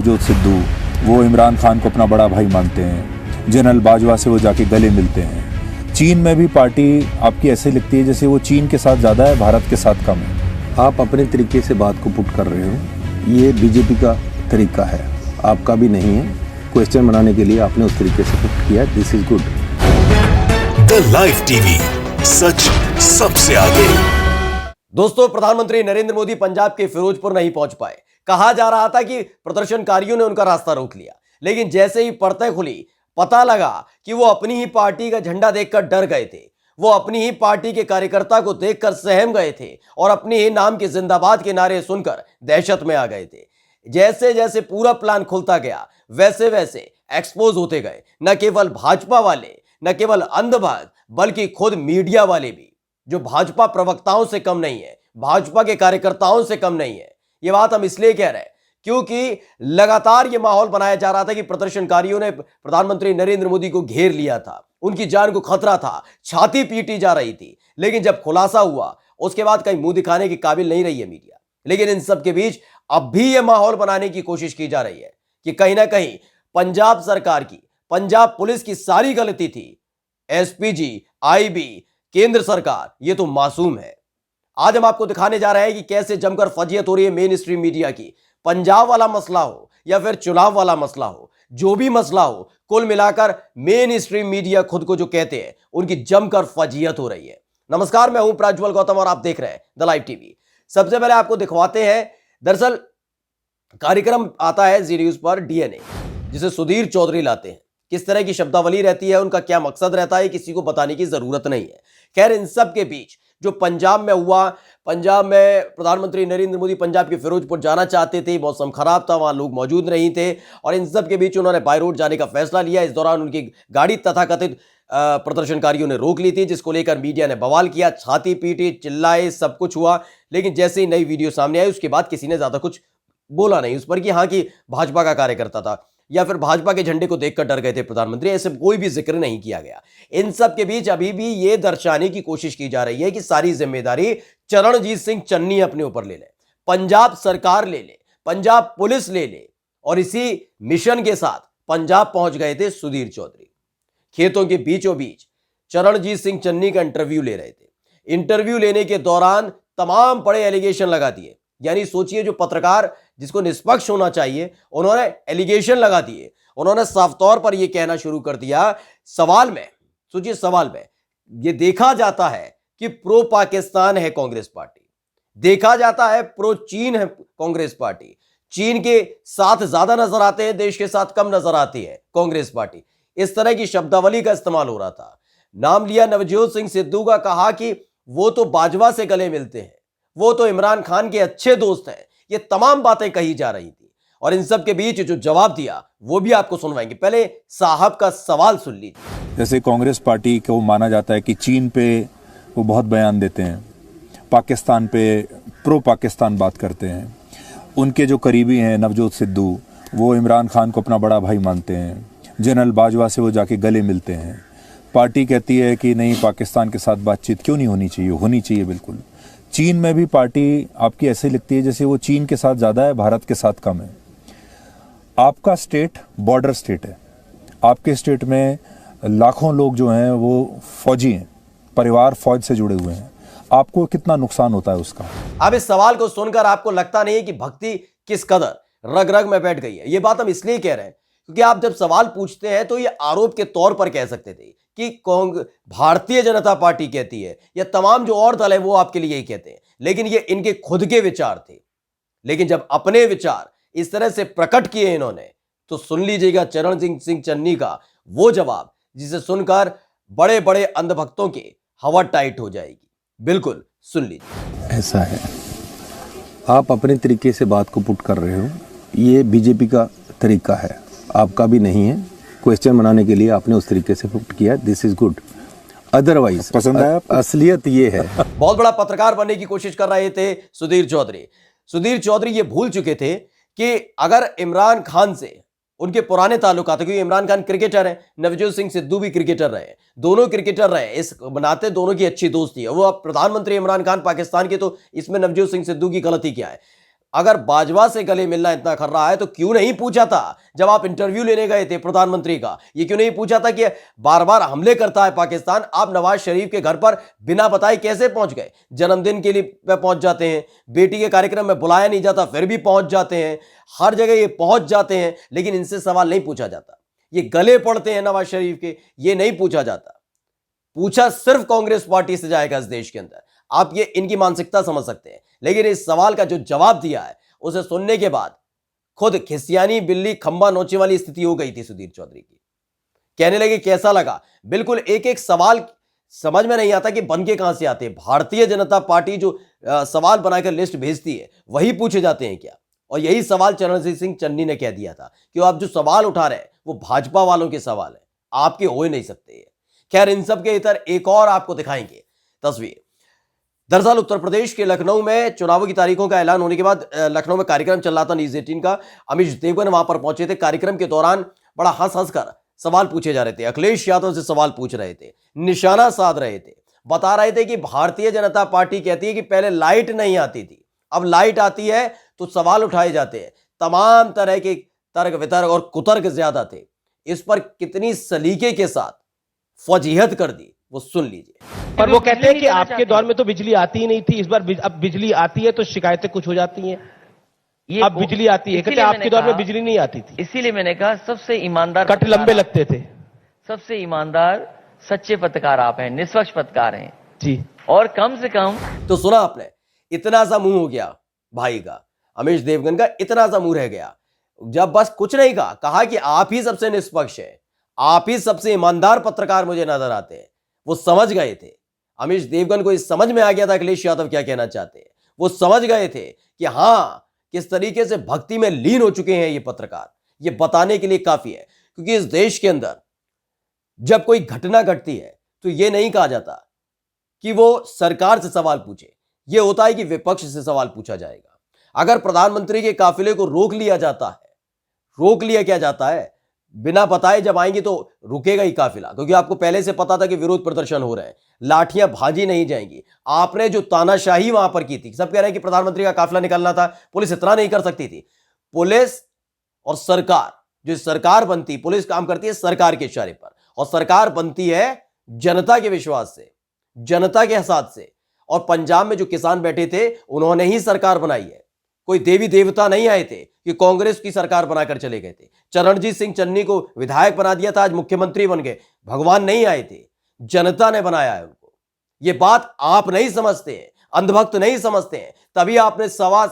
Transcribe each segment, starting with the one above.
नवजोत सिद्धू वो इमरान खान को अपना बड़ा भाई मानते हैं। जनरल बाजवा से वो जाके गले मिलते हैं। चीन में भी पार्टी आपकी ऐसे लगती है जैसे वो चीन के साथ ज़्यादा है, भारत के साथ कम है। आप अपने तरीके से बात को पुट कर रहे हो, ये बीजेपी का तरीका है, आपका भी नहीं है। क्वेश्चन बनाने के लिए आपने उस तरीके से पुट किया। This is good. The live TV, सच सबसे आगे। दोस्तों, प्रधानमंत्री नरेंद्र मोदी पंजाब के फिरोजपुर नहीं पहुंच पाए। कहा जा रहा था कि प्रदर्शनकारियों ने उनका रास्ता रोक लिया, लेकिन जैसे ही परतें खुली पता लगा कि वो अपनी ही पार्टी का झंडा देखकर डर गए थे। वो अपनी ही पार्टी के कार्यकर्ता को देखकर सहम गए थे और अपने ही नाम के जिंदाबाद के नारे सुनकर दहशत में आ गए थे। जैसे जैसे पूरा प्लान खुलता गया, वैसे वैसे एक्सपोज होते गए न केवल भाजपा वाले, न केवल अंधभक्त, बल्कि खुद मीडिया वाले भी, जो भाजपा प्रवक्ताओं से कम नहीं है, भाजपा के कार्यकर्ताओं से कम नहीं है। ये बात हम इसलिए कह रहे हैं क्योंकि लगातार ये माहौल बनाया जा रहा था कि प्रदर्शनकारियों ने प्रधानमंत्री नरेंद्र मोदी को घेर लिया था, उनकी जान को खतरा था, छाती पीटी जा रही थी। लेकिन जब खुलासा हुआ उसके बाद कहीं मुंह दिखाने के काबिल नहीं रही है मीडिया। लेकिन इन सब के बीच अब भी यह माहौल बनाने की कोशिश की जा रही है कि कहीं ना कहीं पंजाब सरकार की, पंजाब पुलिस की सारी गलती थी। एसपीजी, आईबी, केंद्र सरकार ये तो मासूम है। आज हम आपको दिखाने जा रहे हैं कि कैसे जमकर फजीयत हो रही है मेन स्ट्रीम मीडिया की। पंजाब वाला मसला हो या फिर चुनाव वाला मसला हो, जो भी मसला हो, कुल मिलाकर मेन स्ट्रीम मीडिया खुद को जो कहते हैं उनकी जमकर फजीयत हो रही है। नमस्कार, मैं हूं प्रज्वल गौतम और आप देख रहे हैं द लाइव टीवी। सबसे पहले आपको दिखवाते हैं, दरअसल कार्यक्रम आता है जी न्यूज पर डीएनए, जिसे सुधीर चौधरी लाते हैं। किस तरह की शब्दावली रहती है, उनका क्या मकसद रहता है, किसी को बताने की जरूरत नहीं है। खैर, इन सब के बीच जो पंजाब में हुआ, पंजाब में प्रधानमंत्री नरेंद्र मोदी पंजाब के फिरोजपुर जाना चाहते थे, मौसम खराब था, वहां लोग मौजूद नहीं थे और इन सब के बीच उन्होंने बाय रोड जाने का फैसला लिया। इस दौरान उनकी गाड़ी तथाकथित प्रदर्शनकारियों ने रोक ली थी, जिसको लेकर मीडिया ने बवाल किया, छाती पीटी, चिल्लाए, सब कुछ हुआ। लेकिन जैसे ही नई वीडियो सामने आई उसके बाद किसी ने ज्यादा कुछ बोला नहीं उस पर कि हाँ कि भाजपा का कार्यकर्ता था या फिर भाजपा के झंडे को देखकर डर गए थे प्रधानमंत्री, ऐसे कोई भी जिक्र नहीं किया गया। इन सब के बीच अभी भी ये दर्शाने की कोशिश की जा रही है कि सारी जिम्मेदारी चरणजीत सिंह चन्नी अपने ऊपर ले ले, पंजाब सरकार ले ले, पंजाब पुलिस ले ले। और इसी मिशन के साथ पंजाब पहुंच गए थे सुधीर चौधरी। खेतों के बीचों बीच चरणजीत सिंह चन्नी का इंटरव्यू ले रहे थे। इंटरव्यू लेने के दौरान तमाम बड़े एलिगेशन लगा दिए। यानी सोचिए, जो पत्रकार जिसको निष्पक्ष होना चाहिए, उन्होंने एलिगेशन लगा दिए। उन्होंने साफ तौर पर यह कहना शुरू कर दिया, सवाल में सोचिए, सवाल में यह देखा जाता है कि प्रो पाकिस्तान है कांग्रेस पार्टी, देखा जाता है प्रो चीन है कांग्रेस पार्टी, चीन के साथ ज्यादा नजर आते हैं, देश के साथ कम नजर आती है कांग्रेस पार्टी। इस तरह की शब्दावली का इस्तेमाल हो रहा था। नाम लिया नवजोत सिंह सिद्धू का, कहा कि वो तो बाजवा से गले मिलते हैं, वो तो इमरान खान के अच्छे दोस्त हैं। ये तमाम बातें कही जा रही थी और इन सब के बीच जो जवाब दिया वो भी आपको सुनवाएंगे। पहले साहब का सवाल सुन लीजिए। जैसे कांग्रेस पार्टी को माना जाता है कि चीन पे वो बहुत बयान देते हैं, पाकिस्तान पे प्रो पाकिस्तान बात करते हैं। उनके जो करीबी हैं नवजोत सिद्धू, वो इमरान खान को अपना बड़ा भाई मानते हैं। जनरल बाजवा से वो जाके गले मिलते हैं। पार्टी कहती है कि नहीं, पाकिस्तान के साथ बातचीत क्यों नहीं होनी चाहिए, होनी चाहिए बिल्कुल। चीन में भी पार्टी आपकी ऐसे लगती है जैसे वो चीन के साथ ज़्यादा है, भारत के साथ कम है। आपका स्टेट बॉर्डर स्टेट है। आपके स्टेट में लाखों लोग जो हैं वो फौजी हैं, परिवार फौज से जुड़े हुए हैं। आपको कितना नुकसान होता है उसका? अब इस सवाल को सुनकर आपको लगता नहीं है कि भक्ति किस कदर रग रग में बैठ गई है? ये बात हम इसलिए कह रहे हैं क्योंकि आप जब सवाल पूछते हैं तो ये आरोप के तौर पर कह सकते थे कि भारतीय जनता पार्टी कहती है या तमाम जो और दल है वो आपके लिए ही कहते हैं, लेकिन ये इनके खुद के विचार थे। लेकिन जब अपने विचार इस तरह से प्रकट किए इन्होंने, तो सुन लीजिएगा चरणजीत सिंह चन्नी का वो जवाब, जिसे सुनकर बड़े बड़े अंधभक्तों के हवा टाइट हो जाएगी। बिल्कुल सुन लीजिए। ऐसा है, आप अपने तरीके से बात को पुट कर रहे हो, ये बीजेपी का तरीका है, आपका भी नहीं है। क्वेश्चन बनाने के लिए आपने उस तरीके से पुट किया। This is good. अदरवाइज पसंद आया? असलियत ये है। बहुत बड़ा पत्रकार बनने की कोशिश कर रहे थे सुधीर चौधरी। सुधीर चौधरी ये भूल चुके थे कि अगर इमरान खान से उनके पुराने ताल्लुकात, क्योंकि इमरान खान क्रिकेटर है, नवजोत सिंह सिद्धू भी क्रिकेटर रहे, दोनों क्रिकेटर रहे, इस बनाते दोनों की अच्छी दोस्ती है। वो अब प्रधानमंत्री इमरान खान पाकिस्तान के, तो इसमें नवजोत सिंह सिद्धू की गलती क्या है? अगर बाजवा से गले मिलना इतना कर रहा है तो क्यों नहीं पूछा था जब आप इंटरव्यू लेने गए थे प्रधानमंत्री का? ये क्यों नहीं पूछा था कि बार बार हमले करता है पाकिस्तान, आप नवाज शरीफ के घर पर बिना बताए कैसे पहुंच गए? जन्मदिन के लिए पहुंच जाते हैं, बेटी के कार्यक्रम में बुलाया नहीं जाता फिर भी पहुंच जाते हैं, हर जगह ये पहुंच जाते हैं, लेकिन इनसे सवाल नहीं पूछा जाता। ये गले पड़ते हैं नवाज शरीफ के, ये नहीं पूछा जाता। पूछा सिर्फ कांग्रेस पार्टी से जाएगा इस देश के अंदर। आप ये इनकी मानसिकता समझ सकते हैं, लेकिन इस सवाल का जो जवाब दिया है उसे सुनने के बाद खुद खिसियानी बिल्ली खंबा नोचे वाली स्थिति हो गई थी सुधीर चौधरी की। कहने लगे कैसा लगा, बिल्कुल एक एक सवाल समझ में नहीं आता कि बन के कहां से आते हैं। भारतीय जनता पार्टी जो सवाल बनाकर लिस्ट भेजती है वही पूछे जाते हैं क्या? और यही सवाल चरणजीत सिंह चन्नी ने कह दिया था कि आप जो सवाल उठा रहे हैं वो भाजपा वालों के सवाल है, आपके हो ही नहीं सकते। खैर, इन सब के इतर एक और आपको दिखाएंगे तस्वीर। दरअसल उत्तर प्रदेश के लखनऊ में चुनावों की तारीखों का ऐलान होने के बाद लखनऊ में कार्यक्रम चल रहा था न्यूज़ 18 का। अमीश देवगन वहां पर पहुंचे थे। कार्यक्रम के दौरान बड़ा हंस हंस कर सवाल पूछे जा रहे थे। अखिलेश यादव से सवाल पूछ रहे थे, निशाना साध रहे थे, बता रहे थे कि भारतीय जनता पार्टी कहती है कि पहले लाइट नहीं आती थी, अब लाइट आती है तो सवाल उठाए जाते हैं। तमाम तरह के तर्क वितर्क और कुतर्क ज्यादा थे। इस पर कितनी सलीके के साथ फजीहत कर दी वो सुन लीजिए। पर वो कहते हैं कि आपके दौर में तो बिजली आती ही नहीं थी, इस बार अब बिजली आती है तो शिकायतें कुछ हो जाती हैं। अब बिजली आती है, कहते हैं आपके दौर में बिजली नहीं आती थी। इसीलिए मैंने कहा सबसे ईमानदार कट लंबे लगते थे। सबसे ईमानदार सच्चे पत्रकार आप हैं, निष्पक्ष पत्रकार हैं जी। और कम से कम तो सुना आपने, इतना सा मुंह हो गया भाई का, अमीश देवगन का इतना सा मुंह रह गया जब बस कुछ नहीं कहा कि आप ही सबसे निष्पक्ष है, आप ही सबसे ईमानदार पत्रकार मुझे नजर आते हैं। वो समझ गए थे, अमीश देवगन को इस समझ में आ गया था अखिलेश यादव क्या कहना चाहते हैं। वो समझ गए थे कि हां किस तरीके से भक्ति में लीन हो चुके हैं ये पत्रकार। ये बताने के लिए काफी है, क्योंकि इस देश के अंदर जब कोई घटना घटती है तो ये नहीं कहा जाता कि वो सरकार से सवाल पूछे, ये होता है कि विपक्ष से सवाल पूछा जाएगा। अगर प्रधानमंत्री के काफिले को रोक लिया जाता है, रोक लिया क्या जाता है, बिना बताए जब आएंगे तो रुकेगा ही काफिला, क्योंकि आपको पहले से पता था कि विरोध प्रदर्शन हो रहे हैं, लाठियां भाजी नहीं जाएंगी। आपने जो तानाशाही वहां पर की थी, सब कह रहे हैं कि प्रधानमंत्री का काफिला निकलना था, पुलिस इतना नहीं कर सकती थी। पुलिस और सरकार, जो सरकार बनती, पुलिस काम करती है सरकार के इशारे पर, और सरकार बनती है जनता के विश्वास से, जनता के साथ से। और पंजाब में जो किसान बैठे थे उन्होंने ही सरकार बनाई है, कोई देवी देवता नहीं आए थे कि कांग्रेस की सरकार बनाकर चले गए थे। चरणजीत सिंह चन्नी को विधायक बना दिया था, आज मुख्यमंत्री बन गए, भगवान नहीं आए थे, जनता ने बनाया है उनको। ये बात आप नहीं समझते हैं, अंधभक्त नहीं समझते हैं, तभी आपने सवा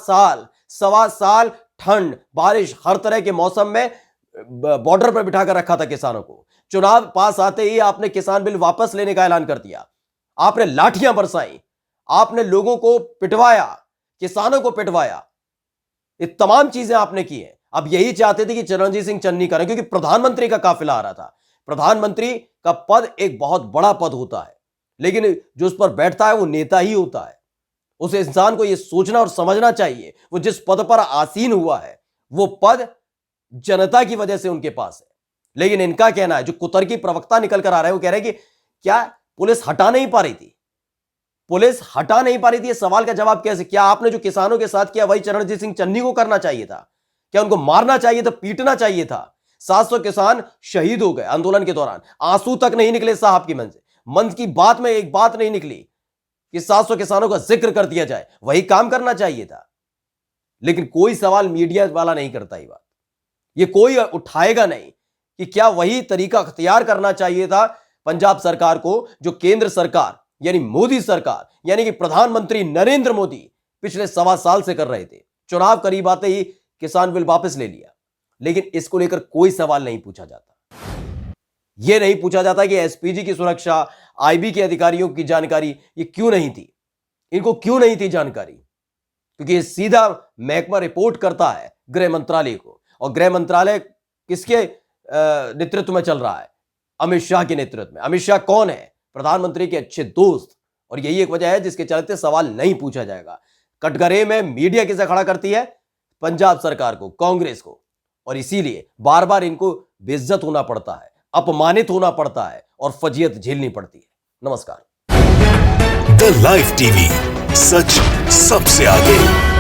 साल ठंड बारिश हर तरह के मौसम में बॉर्डर पर बिठाकर रखा था किसानों को। चुनाव पास आते ही आपने किसान बिल वापस लेने का ऐलान कर दिया, आपने लाठियां बरसाई, आपने लोगों को पिटवाया, किसानों को पिटवाया, ये तमाम चीजें आपने की हैं। अब यही चाहते थे कि चरणजीत सिंह चन्नी करें, क्योंकि प्रधानमंत्री का काफिला आ रहा था। प्रधानमंत्री का पद एक बहुत बड़ा पद होता है, लेकिन जो उस पर बैठता है वो नेता ही होता है। उस इंसान को यह सोचना और समझना चाहिए, वो जिस पद पर आसीन हुआ है वो पद जनता की वजह से उनके पास है। लेकिन इनका कहना है, जो कुतर्की प्रवक्ता निकल कर आ रहे हैं, वो कह रहे हैं कि क्या पुलिस हटा नहीं पा रही थी, पुलिस हटा नहीं पा रही थी। सवाल का जवाब कैसे? क्या आपने जो किसानों के साथ किया वही चरणजीत सिंह चन्नी को करना चाहिए था? क्या उनको मारना चाहिए था, पीटना चाहिए था? 700 किसान शहीद हो गए आंदोलन के दौरान, आंसू तक नहीं निकले साहब की मन से, मन की बात में एक बात नहीं निकली कि 700 किसानों का जिक्र कर दिया जाए, वही काम करना चाहिए था। लेकिन कोई सवाल मीडिया वाला नहीं करता, ये बात ये कोई उठाएगा नहीं कि क्या वही तरीका अख्तियार करना चाहिए था पंजाब सरकार को, जो केंद्र सरकार यानी मोदी सरकार यानी कि प्रधानमंत्री नरेंद्र मोदी पिछले सवा साल से कर रहे थे। चुनाव करीब आते ही किसान बिल वापस ले लिया, लेकिन इसको लेकर कोई सवाल नहीं पूछा जाता। यह नहीं पूछा जाता कि एसपीजी की सुरक्षा, आईबी के अधिकारियों की जानकारी ये क्यों नहीं थी, इनको क्यों नहीं थी जानकारी, क्योंकि ये सीधा महकमा रिपोर्ट करता है गृह मंत्रालय को, और गृह मंत्रालय किसके नेतृत्व में चल रहा है? अमित शाह के नेतृत्व में। अमित शाह कौन है? प्रधानमंत्री के अच्छे दोस्त। और यही एक वजह है जिसके चलते सवाल नहीं पूछा जाएगा। कटघरे में मीडिया किसे खड़ा करती है? पंजाब सरकार को, कांग्रेस को, और इसीलिए बार बार इनको बेइज्जत होना पड़ता है, अपमानित होना पड़ता है और फजीयत झेलनी पड़ती है। नमस्कार। द लाइव टीवी, सच सबसे आगे।